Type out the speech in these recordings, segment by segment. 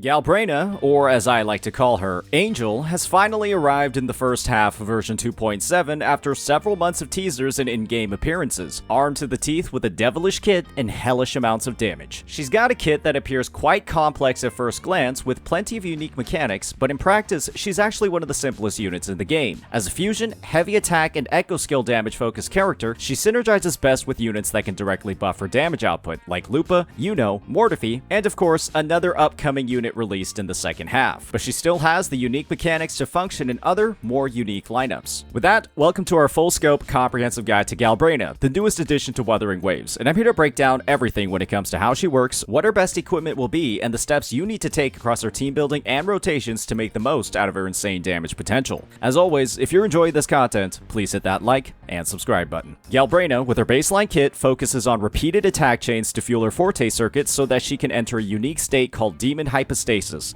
Galbrena, or as I like to call her, Angel, has finally arrived in the first half of version 2.7 after several months of teasers and in-game appearances, armed to the teeth with a devilish kit and hellish amounts of damage. She's got a kit that appears quite complex at first glance with plenty of unique mechanics, but in practice, she's actually one of the simplest units in the game. As a fusion, heavy attack, and echo skill damage focused character, she synergizes best with units that can directly buff her damage output, like Lupa, Iuno, Mortefi, and of course, another upcoming unit released in the second half. But she still has the unique mechanics to function in other, more unique lineups. With that, welcome to our full-scope, comprehensive guide to Galbrena, the newest addition to Wuthering Waves, and I'm here to break down everything when it comes to how she works, what her best equipment will be, and the steps you need to take across her team building and rotations to make the most out of her insane damage potential. As always, if you're enjoying this content, please hit that like and subscribe button. Galbrena, with her baseline kit, focuses on repeated attack chains to fuel her Forte circuit so that she can enter a unique state called Demon Hypostasis,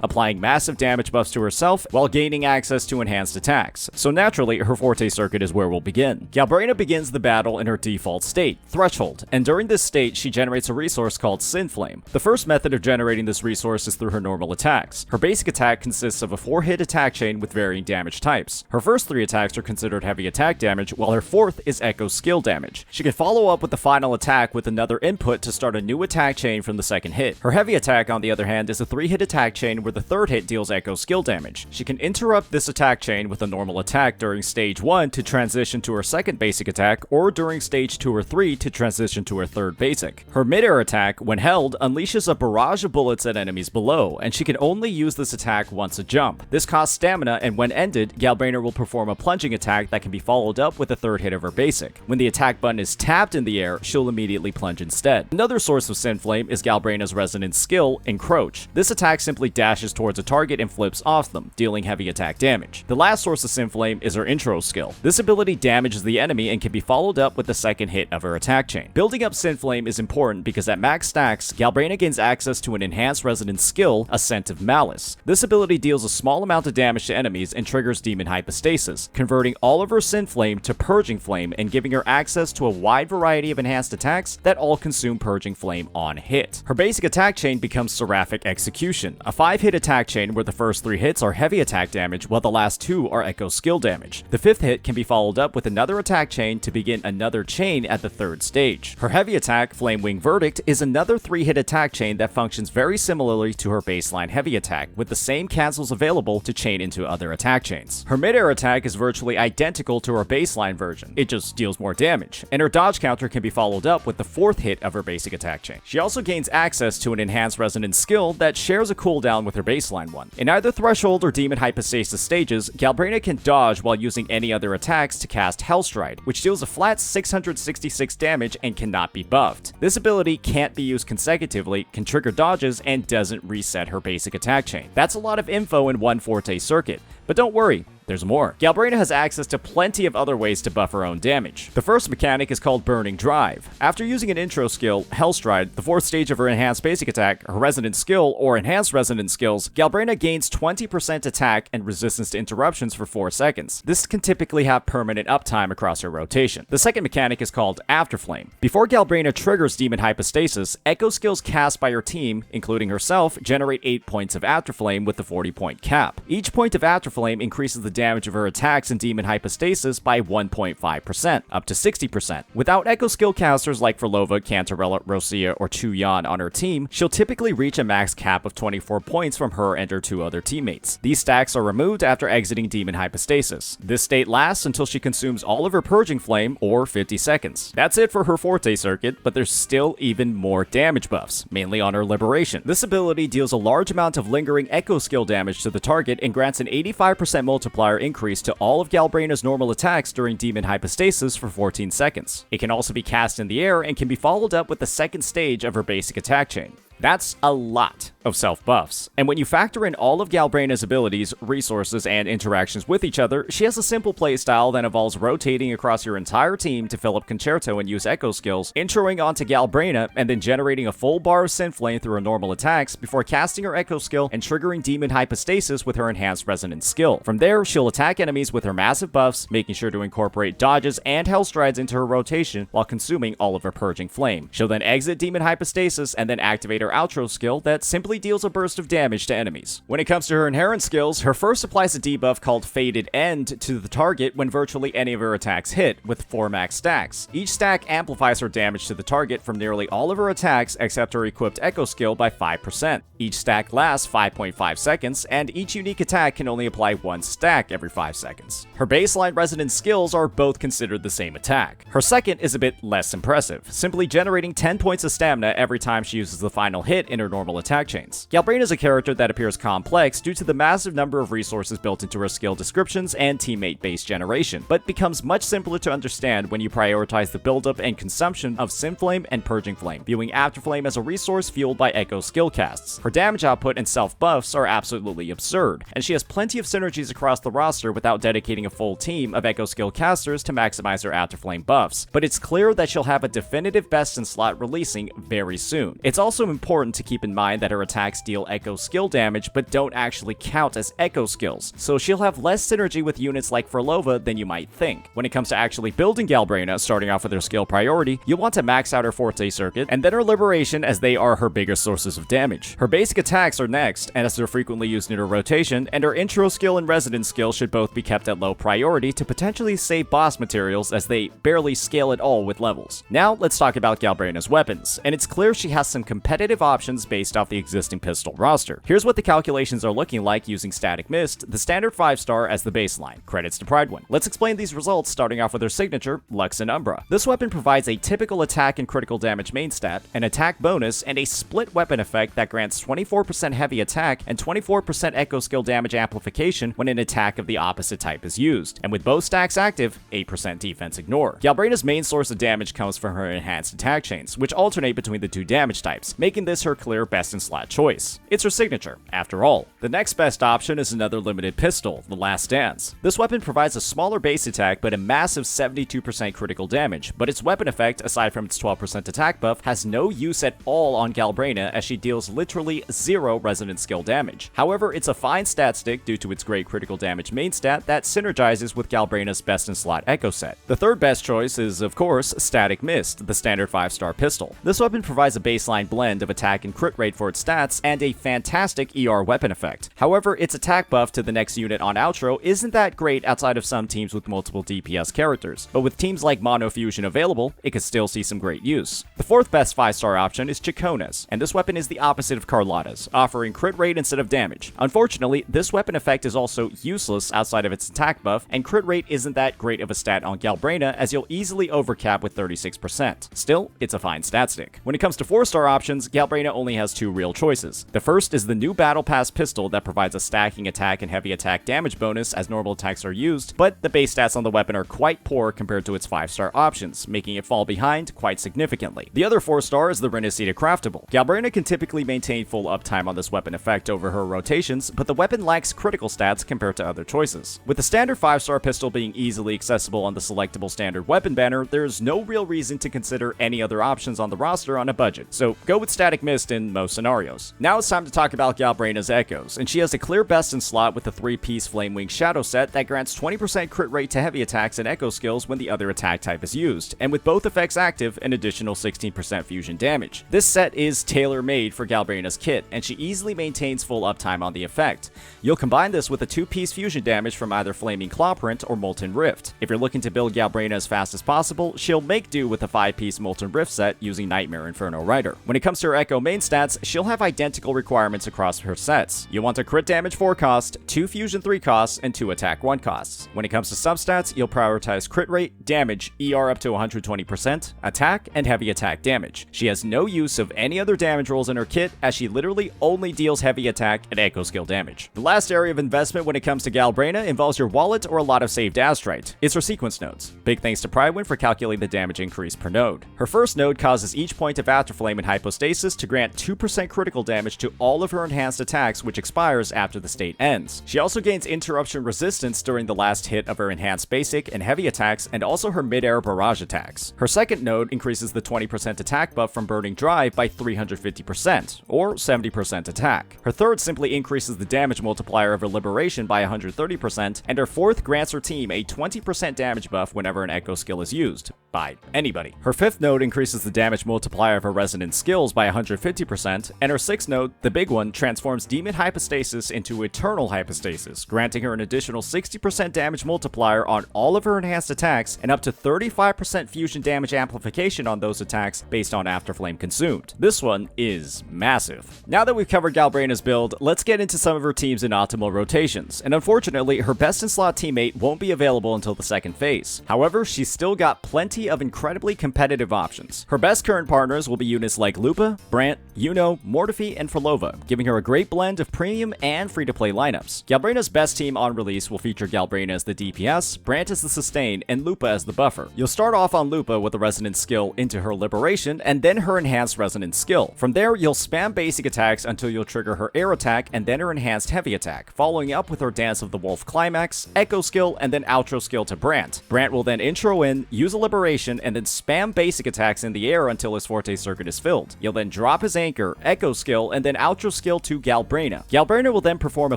applying massive damage buffs to herself while gaining access to enhanced attacks. So naturally, her Forte circuit is where we'll begin. Galbrena begins the battle in her default state, Threshold, and during this state, she generates a resource called Synflame. The first method of generating this resource is through her normal attacks. Her basic attack consists of a 4-hit attack chain with varying damage types. Her first 3 attacks are considered heavy attack damage, while her 4th is echo skill damage. She can follow up with the final attack with another input to start a new attack chain from the second hit. Her heavy attack, on the other hand, is a 3-hit attack chain where the 3rd hit deals echo skill damage. She can interrupt this attack chain with a normal attack during stage 1 to transition to her second basic attack, or during stage 2 or 3 to transition to her third basic. Her mid-air attack, when held, unleashes a barrage of bullets at enemies below, and she can only use this attack once a jump. This costs stamina, and when ended, Galbrena will perform a plunging attack that can be followed up with a 3rd hit of her basic. When the attack button is tapped in the air, she'll immediately plunge instead. Another source of Synflame is Galbrena's resonant skill, Encroach. This attack simply dashes towards a target and flips off them, dealing heavy attack damage. The last source of Synflame is her Intro skill. This ability damages the enemy and can be followed up with the second hit of her attack chain. Building up Synflame is important because at max stacks, Galbrena gains access to an enhanced resonant skill, Ascent of Malice. This ability deals a small amount of damage to enemies and triggers Demon Hypostasis, converting all of her Synflame to Purging Flame and giving her access to a wide variety of enhanced attacks that all consume Purging Flame on hit. Her basic attack chain becomes Seraphic Execution, a 5-hit attack chain where the first 3 hits are heavy attack damage while the last 2 are echo skill damage. The 5th hit can be followed up with another attack chain to begin another chain at the 3rd stage. Her heavy attack, Flame Wing Verdict, is another 3-hit attack chain that functions very similarly to her baseline heavy attack, with the same cancels available to chain into other attack chains. Her mid-air attack is virtually identical to her baseline version, it just deals more damage, and her dodge counter can be followed up with the 4th hit of her basic attack chain. She also gains access to an enhanced resonant skill that shares a cooldown with her baseline one. In either Threshold or Demon Hypostasis stages, Galbrena can dodge while using any other attacks to cast Hellstride, which deals a flat 666 damage and cannot be buffed. This ability can't be used consecutively, can trigger dodges, and doesn't reset her basic attack chain. That's a lot of info in one Forte circuit, but don't worry, there's more. Galbrena has access to plenty of other ways to buff her own damage. The first mechanic is called Burning Drive. After using an intro skill, Hellstride, the 4th stage of her enhanced basic attack, her resonant skill, or enhanced resonant skills, Galbrena gains 20% attack and resistance to interruptions for 4 seconds. This can typically have permanent uptime across her rotation. The second mechanic is called Afterflame. Before Galbrena triggers Demon Hypostasis, echo skills cast by her team, including herself, generate 8 points of Afterflame with the 40-point cap. Each point of Afterflame increases the damage of her attacks in Demon Hypostasis by 1.5%, up to 60%. Without echo skill casters like Phrolova, Cantarella, Rosia, or Chuyan on her team, she'll typically reach a max cap of 24 points from her and her 2 other teammates. These stacks are removed after exiting Demon Hypostasis. This state lasts until she consumes all of her Purging Flame, or 50 seconds. That's it for her Forte circuit, but there's still even more damage buffs, mainly on her Liberation. This ability deals a large amount of lingering echo skill damage to the target and grants an 85% multiplier increase to all of Galbrena's normal attacks during Demon Hypostasis for 14 seconds. It can also be cast in the air and can be followed up with the second stage of her basic attack chain. That's a lot of self-buffs. And when you factor in all of Galbrena's abilities, resources, and interactions with each other, she has a simple playstyle that involves rotating across your entire team to fill up Concerto and use echo skills, introing onto Galbrena, and then generating a full bar of Synflame through her normal attacks before casting her echo skill and triggering Demon Hypostasis with her enhanced resonance skill. From there, she'll attack enemies with her massive buffs, making sure to incorporate dodges and Hellstrides into her rotation while consuming all of her Purging Flame. She'll then exit Demon Hypostasis and then activate her her outro skill that simply deals a burst of damage to enemies. When it comes to her inherent skills, her first applies a debuff called Faded End to the target when virtually any of her attacks hit, with 4 max stacks. Each stack amplifies her damage to the target from nearly all of her attacks except her equipped Echo skill by 5%. Each stack lasts 5.5 seconds, and each unique attack can only apply 1 stack every 5 seconds. Her baseline resonance skills are both considered the same attack. Her second is a bit less impressive, simply generating 10 points of stamina every time she uses the final hit in her normal attack chains. Galbrena is a character that appears complex due to the massive number of resources built into her skill descriptions and teammate-based generation, but becomes much simpler to understand when you prioritize the buildup and consumption of Synflame and Purging Flame, viewing Afterflame as a resource fueled by Echo skill casts. Her damage output and self-buffs are absolutely absurd, and she has plenty of synergies across the roster without dedicating a full team of Echo skill casters to maximize her Afterflame buffs, but it's clear that she'll have a definitive best in slot releasing very soon. It's also important to keep in mind that her attacks deal Echo skill damage but don't actually count as Echo skills, so she'll have less synergy with units like Phrolova than you might think. When it comes to actually building Galbrena, starting off with her skill priority, you'll want to max out her Forte Circuit and then her Liberation, as they are her biggest sources of damage. Her basic attacks are next, and as they're frequently used in her rotation, and her intro skill and residence skill should both be kept at low priority to potentially save boss materials, as they barely scale at all with levels. Now let's talk about Galbrena's weapons, and it's clear she has some competitive options based off the existing pistol roster. Here's what the calculations are looking like using Static Mist, the standard 5-star, as the baseline. Credits to Pride1. Let's explain these results, starting off with her signature, Lux and Umbra. This weapon provides a typical attack and critical damage main stat, an attack bonus, and a split weapon effect that grants 24% heavy attack and 24% Echo skill damage amplification when an attack of the opposite type is used, and with both stacks active, 8% defense ignore. Galbrena's main source of damage comes from her enhanced attack chains, which alternate between the two damage types, making this her clear best in slot choice. It's her signature, after all. The next best option is another limited pistol, the Last Dance. This weapon provides a smaller base attack but a massive 72% critical damage, but its weapon effect, aside from its 12% attack buff, has no use at all on Galbrena, as she deals literally 0 resonance skill damage. However, it's a fine stat stick due to its great critical damage main stat that synergizes with Galbrena's best in slot Echo set. The third best choice is, of course, Static Mist, the standard 5-star pistol. This weapon provides a baseline blend of attack and crit rate for its stats and a fantastic ER weapon effect. However, its attack buff to the next unit on outro isn't that great outside of some teams with multiple DPS characters, but with teams like Mono Fusion available, it could still see some great use. The fourth best 5-star option is Chicona's, and this weapon is the opposite of Carlotta's, offering crit rate instead of damage. Unfortunately, this weapon effect is also useless outside of its attack buff, and crit rate isn't that great of a stat on Galbrena, as you'll easily overcap with 36%. Still, it's a fine stat stick. When it comes to 4-star options, Galbrena only has 2 real choices. The first is the new Battle Pass pistol that provides a stacking attack and heavy attack damage bonus as normal attacks are used, but the base stats on the weapon are quite poor compared to its 5-star options, making it fall behind quite significantly. The other 4-star is the Renacita Craftable. Galbrena can typically maintain full uptime on this weapon effect over her rotations, but the weapon lacks critical stats compared to other choices. With the standard 5-star pistol being easily accessible on the selectable standard weapon banner, there's no real reason to consider any other options on the roster on a budget, so go with Static Mist in most scenarios. Now it's time to talk about Galbrena's Echoes, and she has a clear best in slot with the 3-piece Flamewing Shadow set that grants 20% crit rate to heavy attacks and Echo skills when the other attack type is used, and with both effects active, an additional 16% fusion damage. This set is tailor-made for Galbrena's kit, and she easily maintains full uptime on the effect. You'll combine this with a 2-piece fusion damage from either Flaming Clawprint or Molten Rift. If you're looking to build Galbrena as fast as possible, she'll make do with a 5-piece Molten Rift set using Nightmare Inferno Rider. When it comes to her Echo main stats, she'll have identical requirements across her sets. You'll want a crit damage 4 cost, 2 fusion 3 costs, and 2 attack 1 costs. When it comes to substats, you'll prioritize crit rate, damage, ER up to 120%, attack, and heavy attack damage. She has no use of any other damage rolls in her kit, as she literally only deals heavy attack and Echo skill damage. The last area of investment when it comes to Galbrena involves your wallet or a lot of saved Astrite. It's her sequence nodes. Big thanks to Pride1 for calculating the damage increase per node. Her first node causes each point of Afterflame in Hypostasis to grant 2% critical damage to all of her enhanced attacks, which expires after the state ends. She also gains interruption resistance during the last hit of her enhanced basic and heavy attacks, and also her mid-air barrage attacks. Her second node increases the 20% attack buff from Burning Drive by 350%, or 70% attack. Her third simply increases the damage multiplier of her Liberation by 130%, and her fourth grants her team a 20% damage buff whenever an Echo skill is used, by anybody. Her fifth node increases the damage multiplier of her Resonance skills by 150%, and her 6th node, the big one, transforms Demon Hypostasis into Eternal Hypostasis, granting her an additional 60% damage multiplier on all of her enhanced attacks and up to 35% fusion damage amplification on those attacks based on Afterflame consumed. This one is massive. Now that we've covered Galbrena's build, let's get into some of her teams in optimal rotations, and unfortunately, her best in slot teammate won't be available until the second phase. However, she's still got plenty of incredibly competitive options. Her best current partners will be units like Lupa, Brant, Iuno, Mortefi, and Phrolova, giving her a great blend of premium and free-to-play lineups. Galbrena's best team on release will feature Galbrena as the DPS, Brant as the sustain, and Lupa as the buffer. You'll start off on Lupa with a resonance skill into her liberation, and then her enhanced resonance skill. From there, you'll spam basic attacks until you'll trigger her air attack and then her enhanced heavy attack, following up with her Dance of the Wolf climax, echo skill, and then outro skill to Brant. Brant will then intro in, use a liberation, and then spam basic attacks in the air until his forte circuit is filled. You'll then drop his anchor, echo skill, and then outro skill to Galbrena. Galbrena will then perform a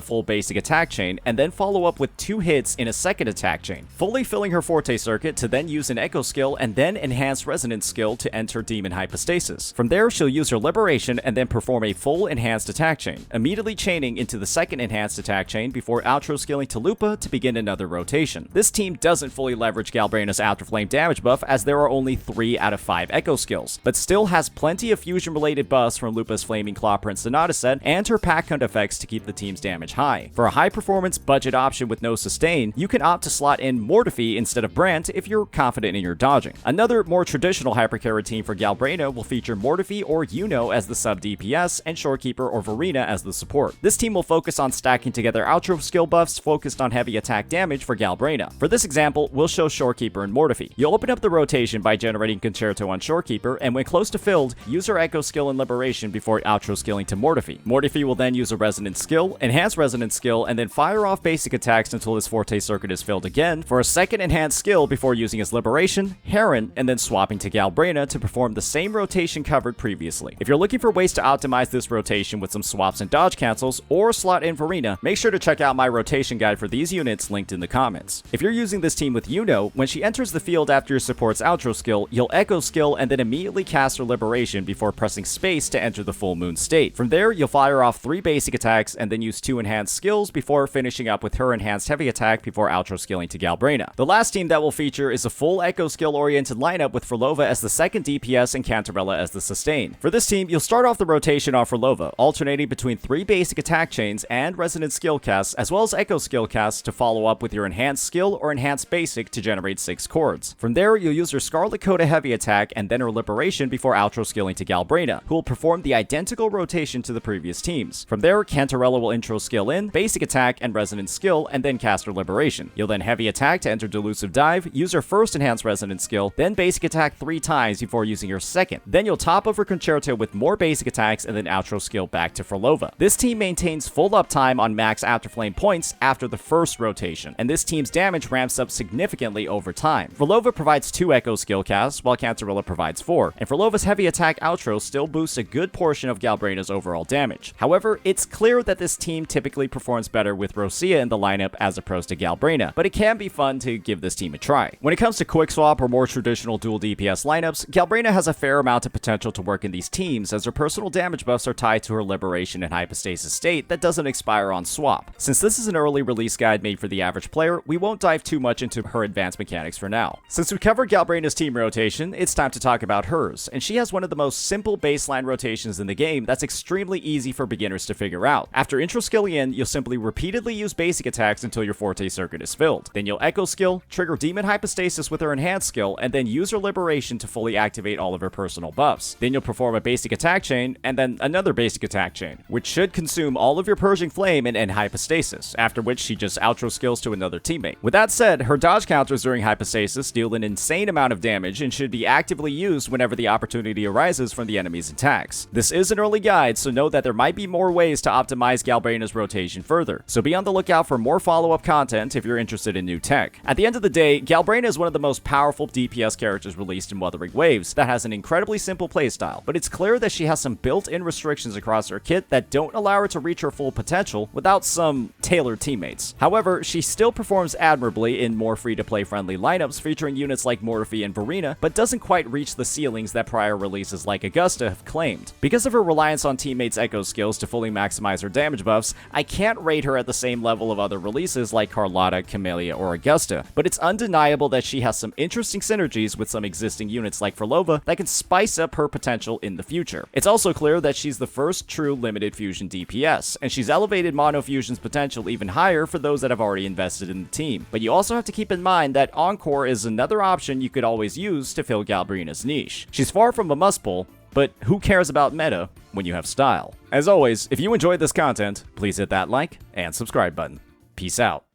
full basic attack chain, and then follow up with 2 hits in a second attack chain, fully filling her forte circuit to then use an echo skill and then enhanced resonance skill to enter Demon Hypostasis. From there, she'll use her liberation and then perform a full enhanced attack chain, immediately chaining into the second enhanced attack chain before outro skilling to Lupa to begin another rotation. This team doesn't fully leverage Galbrena's Afterflame damage buff as there are only 3 out of 5 echo skills, but still has plenty of fusion related buffs from Lupa's Flaming Clawprint Sonata set and her pack hunt effects to keep the team's damage high. For a high performance budget option with no sustain, you can opt to slot in Mortefi instead of Brant if you're confident in your dodging. Another more traditional hypercarry team for Galbrena will feature Mortefi or Iuno as the sub DPS and Shorekeeper or Verena as the support. This team will focus on stacking together outro skill buffs focused on heavy attack damage for Galbrena. For this example, we'll show Shorekeeper and Mortefi. You'll open up the rotation by generating Concerto on Shorekeeper, and when close to filled, use her echo skill and liberation before outro skilling to Mortefi. Mortefi will then use a resonance skill, enhance resonance skill, and then fire off basic attacks until his forte circuit is filled again for a second enhanced skill before using his liberation, Heron, and then swapping to Galbrena to perform the same rotation covered previously. If you're looking for ways to optimize this rotation with some swaps and dodge cancels, or slot in Verena, make sure to check out my rotation guide for these units linked in the comments. If you're using this team with Iuno, when she enters the field after your support's outro skill, you'll echo skill and then immediately cast her liberation before pressing space to enter the full moon state. From there, you'll fire off 3 basic attacks and then use 2 enhanced skills before finishing up with her enhanced heavy attack before outro skilling to Galbrena. The last team that will feature is a full echo skill oriented lineup with Phrolova as the second DPS and Cantarella as the sustain. For this team, you'll start off the rotation on Phrolova, alternating between 3 basic attack chains and resonant skill casts, as well as echo skill casts to follow up with your enhanced skill or enhanced basic to generate 6 chords. From there, you'll use her Scarlet Coda heavy attack and then her liberation before outro skilling to Galbrena, who will perform the identical rotation to the previous teams. From there, Cantarella will intro skill in, basic attack, and resonant skill, and then cast her liberation. You'll then heavy attack to enter Delusive Dive, use her first enhanced resonant skill, then basic attack 3 times before using her second. Then you'll top over Concerto with more basic attacks and then outro skill back to Phrolova. This team maintains full uptime on max Afterflame points after the first rotation, and this team's damage ramps up significantly over time. Phrolova provides 2 echo skill casts, while Cantarella provides 4, and Frolova's heavy attack outro still boosts a good portion of Galbrena's overall damage. However, it's clear that this team typically performs better with Rosia in the lineup as opposed to Galbrena, but it can be fun to give this team a try. When it comes to quick swap or more traditional dual DPS lineups, Galbrena has a fair amount of potential to work in these teams as her personal damage buffs are tied to her liberation and hypostasis state that doesn't expire on swap. Since this is an early release guide made for the average player, we won't dive too much into her advanced mechanics for now. Since we covered Galbrena's team rotation, it's time to talk about hers, and she has one of the most simple baseline rotations in the game that's extremely easy for beginners to figure out. After intro skilling in, you'll simply repeatedly use basic attacks until your forte circuit is filled. Then you'll echo skill, trigger Demon Hypostasis with her enhanced skill, and then use her liberation to fully activate all of her personal buffs. Then you'll perform a basic attack chain, and then another basic attack chain, which should consume all of your Purging Flame and end Hypostasis, after which she just outro skills to another teammate. With that said, her dodge counters during Hypostasis deal an insane amount of damage and should be actively used whenever the opportunity arises from the enemy's attacks. This is an early guide, so know that there might be more ways to optimize Galbrena's rotation further, so be on the lookout for more follow-up content if you're interested in new tech. At the end of the day, Galbrena is one of the most powerful DPS characters released in Wuthering Waves that has an incredibly simple playstyle, but it's clear that she has some built-in restrictions across her kit that don't allow her to reach her full potential without some tailored teammates. However, she still performs admirably in more free-to-play friendly lineups featuring units like Mortefi and Verena, but doesn't quite reach the ceilings that prior releases like Augusta have claimed. Because of her reliance on teammates' echo skills to fully maximize her damage buffs, I can't rate her at the same level of other releases like Carlotta, Camellia, or Augusta, but it's undeniable that she has some interesting synergies with some existing units like Phrolova that can spice up her potential in the future. It's also clear that she's the first true limited fusion DPS, and she's elevated mono fusion's potential even higher for those that have already invested in the team. But you also have to keep in mind that Encore is another option you could always use to fill Galbrena's niche. She's far from a must-pull, but who cares about meta when you have style? As always, if you enjoyed this content, please hit that like and subscribe button. Peace out.